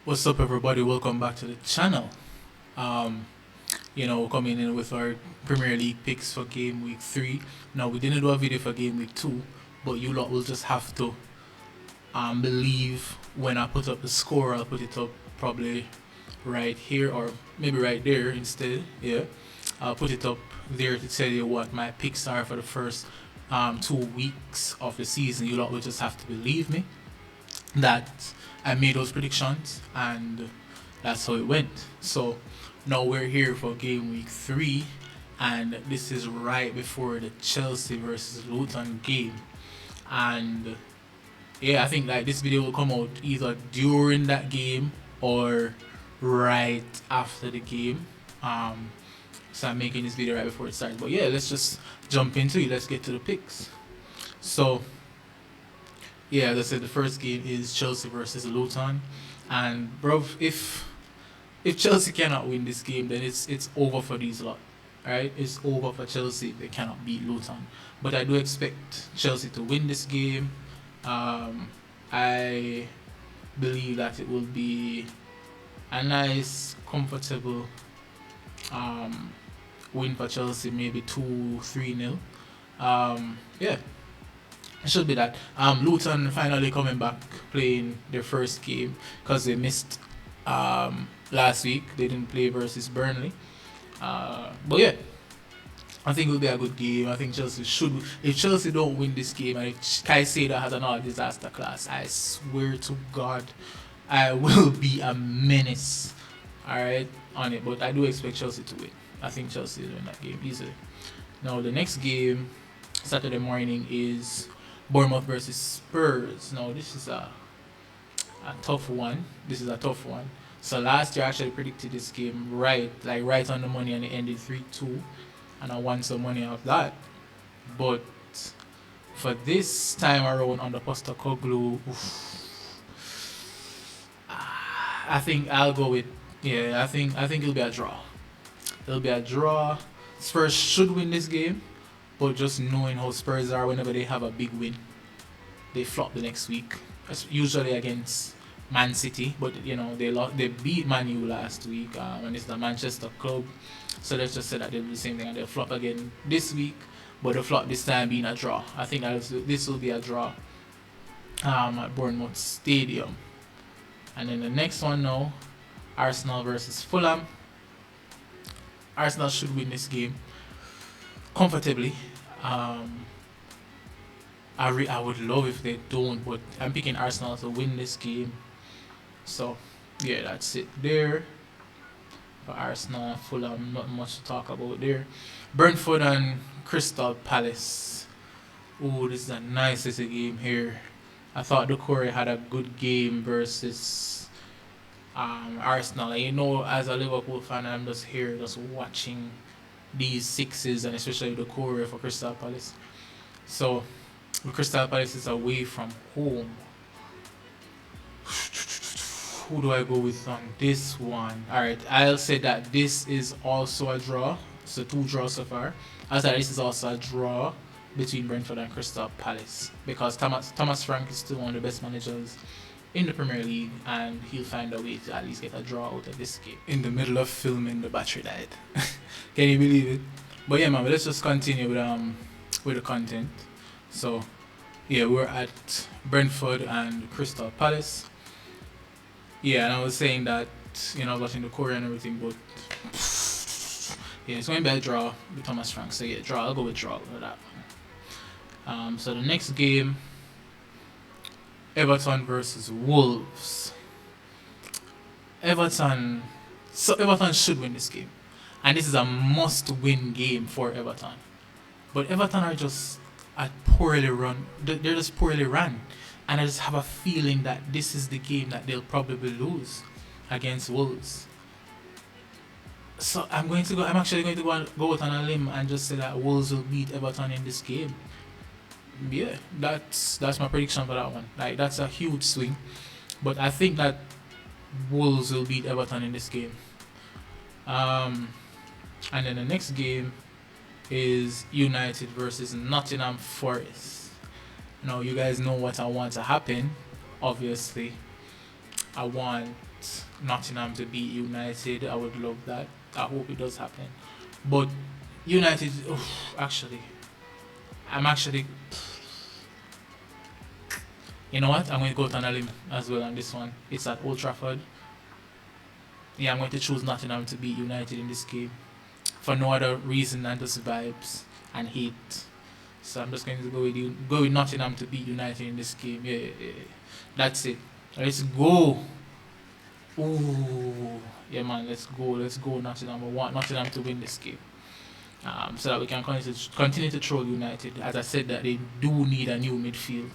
What's up, everybody? Welcome back to the channel. Um, coming in with our Premier League picks for Game Week 3. Now, we didn't do a video for Game Week 2, but you lot will just have to believe when I put up the score. I'll put it up probably right here or maybe right there instead. Yeah, I'll put it up there to tell you what my picks are for the first 2 weeks of the season. You lot will just have to believe me that I made those predictions and that's how it went. So now we're here for Game Week 3, and this is right before the Chelsea versus Luton game. And yeah, I think like this video will come out either during that game or right after the game. So I'm making this video right before it starts. But yeah, let's just jump into it. Let's get to the picks. So yeah, as I said, the first game is Chelsea versus Luton, and bro, if Chelsea cannot win this game, then it's over for these lot. Alright, it's over for Chelsea if they cannot beat Luton. But I do expect Chelsea to win this game. I believe that it will be a nice, comfortable win for Chelsea, maybe 2-3-0. Yeah, it should be that. Luton finally coming back playing their first game because they missed last week. They didn't play versus Burnley. But yeah, I think it'll be a good game. I think Chelsea should. If Chelsea don't win this game, and if Caicedo has another disaster class, I swear to God, I will be a menace. Alright, on it. But I do expect Chelsea to win. I think Chelsea will win that game easily. Now the next game, Saturday morning, is Bournemouth versus Spurs. Now this is a tough one. So last year I actually predicted this game right on the money, and it ended 3-2, and I won some money off that. But for this time around on the Postecoglou, I think I'll go with I think it'll be a draw. It'll be a draw. Spurs should win this game, but just knowing how Spurs are, whenever they have a big win, they flop the next week. It's usually against Man City, but they beat Man U last week, and it's the Manchester club. So let's just say that they'll do the same thing and they'll flop again this week, but they'll flop this time being a draw. I think this will be a draw at Bournemouth Stadium. And then the next one now, Arsenal versus Fulham. Arsenal should win this game comfortably. I would love if they don't, but I'm picking Arsenal to win this game. So yeah, that's it there for Arsenal. Fulham, not much to talk about there. Brentford and Crystal Palace. Oh, this is a nice little game here. I thought the Corey had a good game versus Arsenal. And as a Liverpool fan, I'm just here just watching these sixes, and especially the Corey for Crystal Palace. So Crystal Palace is away from home. Who do I go with on this one? Alright, I'll say that this is also a draw. So 2 draws so far. I'll say this is also a draw between Brentford and Crystal Palace, because Thomas Frank is still one of the best managers in the Premier League, and he'll find a way to at least get a draw out of this game. In the middle of filming, the battery died. Can you believe it? But yeah, man, let's just continue with the content. So yeah, we're at Brentford and Crystal Palace. Yeah, and I was saying that I was watching the Korea and everything, but yeah, it's going to be a draw with Thomas Frank. So yeah, draw. I'll go with draw for that one. So the next game, Everton versus Wolves. Everton should win this game, and this is a must-win game for Everton. But Everton are just poorly run. They're just poorly run, and I just have a feeling that this is the game that they'll probably lose against Wolves. So I'm actually going to go out on a limb and just say that Wolves will beat Everton in this game. Yeah, that's my prediction for that one. Like, that's a huge swing, but I think that Wolves will beat Everton in this game. And then the next game is United versus Nottingham Forest. Now you guys know what I want to happen. Obviously, I want Nottingham to beat United. I would love that. I hope it does happen. But United, actually, I'm actually, you know what? I'm going to go on a limb as well on this one. It's at Old Trafford. Yeah, I'm going to choose Nottingham to beat United in this game for no other reason than just vibes and hate. So I'm just going to go with Nottingham to beat United in this game. Yeah. That's it. Let's go. Ooh, yeah, man. Let's go, Nottingham. I want Nottingham to win this game. So that we can continue to troll United. As I said, that they do need a new midfield.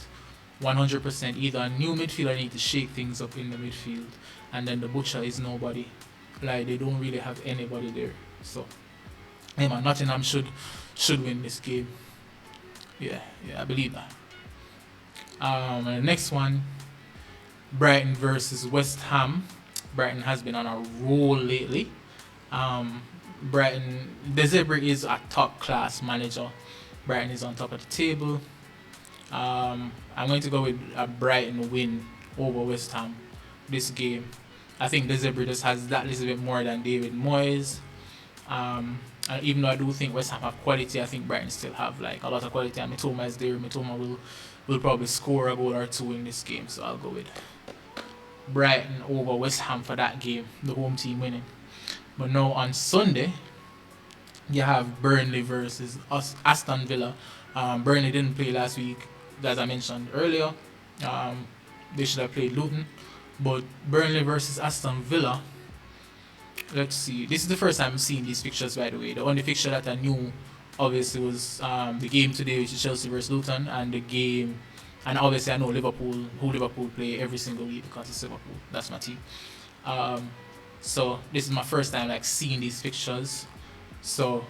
100%. Either a new midfielder need to shake things up in the midfield, and then the butcher is nobody. Like, they don't really have anybody there. So, hey man, Nottingham should win this game. Yeah, I believe that. And the next one, Brighton versus West Ham. Brighton has been on a roll lately. Brighton, De Zerbi is a top class manager. Brighton is on top of the table. I'm going to go with a Brighton win over West Ham this game. I think De Zerbi just has that little bit more than David Moyes. And even though I do think West Ham have quality, I think Brighton still have like a lot of quality. And Mitoma is there. Mitoma will probably score a goal or two in this game. So I'll go with Brighton over West Ham for that game, the home team winning. But now on Sunday, you have Burnley versus Aston Villa. Burnley didn't play last week, as I mentioned earlier. They should have played Luton. But Burnley versus Aston Villa, let's see. This is the first time I'm seeing these pictures, by the way. The only picture that I knew, obviously, was the game today, which is Chelsea versus Luton, and the game. And obviously, I know who Liverpool play every single week because it's Liverpool. That's my team. So this is my first time like seeing these pictures. So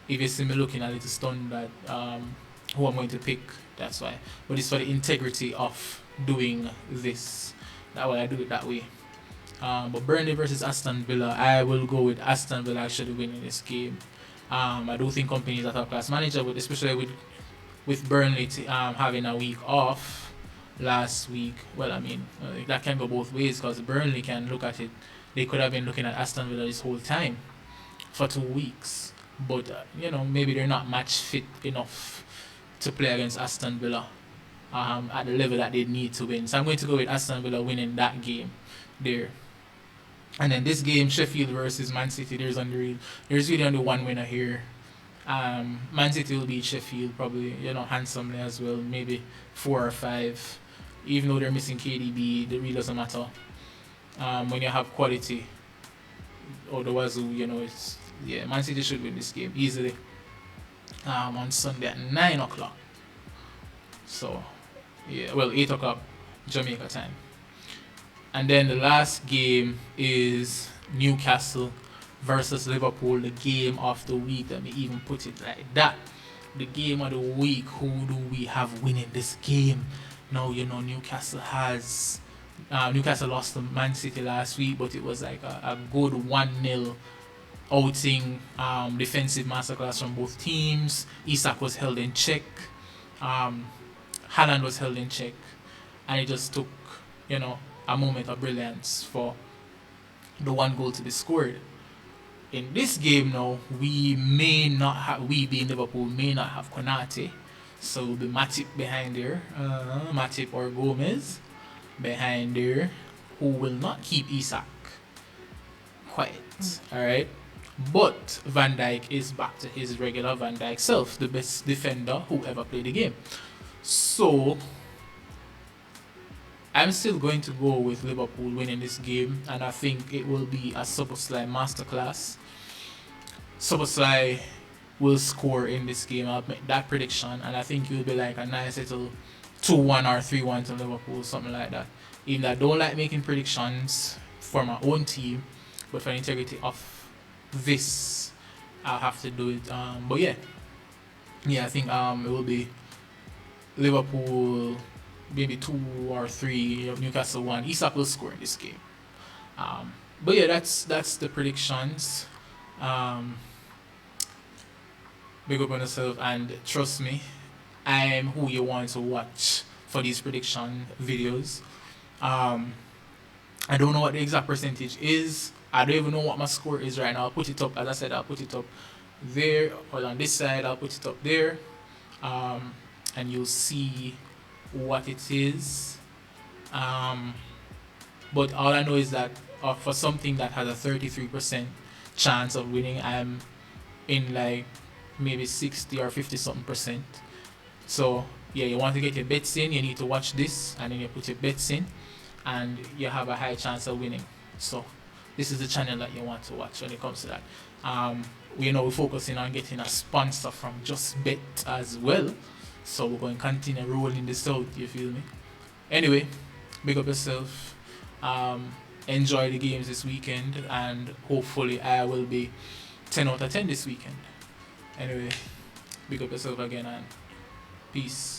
if you see me looking a little stunned at who I'm going to pick, that's why. But it's for the integrity of doing this. That way I do it that way. But Burnley versus Aston Villa, I will go with Aston Villa actually winning this game. I do think Kompany is a top class manager, but especially with Burnley having a week off last week. Well, I mean, that can go both ways because Burnley can look at it. They could have been looking at Aston Villa this whole time for 2 weeks. But, maybe they're not match fit enough to play against Aston Villa at the level that they need to win. So I'm going to go with Aston Villa winning that game there. And then this game, Sheffield versus Man City, there's really only one winner here. Man City will beat Sheffield probably, handsomely as well, maybe 4 or 5. Even though they're missing KDB, it really doesn't matter. When you have quality, or the Wazoo, Man City should win this game easily. On Sunday at 9 o'clock. So, 8 o'clock Jamaica time. And then the last game is Newcastle versus Liverpool, the game of the week. Let me even put it like that. The game of the week. Who do we have winning this game? Now, Newcastle lost to Man City last week, but it was like a good 1-0 outing, defensive masterclass from both teams. Isak was held in check. Haaland was held in check. And it just took, a moment of brilliance for the one goal to be scored. In this game now, we being Liverpool, may not have Konate. So it'll be Matip behind there. Matip or Gomez behind there, who will not keep Isak quiet. Alright. But Van Dijk is back to his regular Van Dijk self, the best defender who ever played the game. So I'm still going to go with Liverpool winning this game, and I think it will be a Szoboszlai masterclass. Szoboszlai will score in this game. I'll make that prediction, and I think it will be like a nice little 2-1 or 3-1 to Liverpool, something like that. Even though I don't like making predictions for my own team, but for the integrity of this, I'll have to do it. But I think it will be Liverpool maybe 2 or 3, Newcastle 1. Isak will score in this game. But that's the predictions. Big up on yourself, and trust me, I'm who you want to watch for these prediction videos. I don't know what the exact percentage is. I don't even know what my score is right now. I'll put it up, as I said, I'll put it up there, or on this side, I'll put it up there. Um, and you'll see what it is. Um, but all I know is that for something that has a 33% chance of winning, I'm in like maybe 60 or 50 something percent. So yeah, you want to get your bets in, you need to watch this, and then you put your bets in, and you have a high chance of winning. So this is the channel that you want to watch when it comes to that. We're focusing on getting a sponsor from Just Bet as well. So we're going to continue rolling this out, you feel me? Anyway, big up yourself. Um, Enjoy the games this weekend, and hopefully I will be 10 out of 10 this weekend. Anyway, big up yourself again, and peace.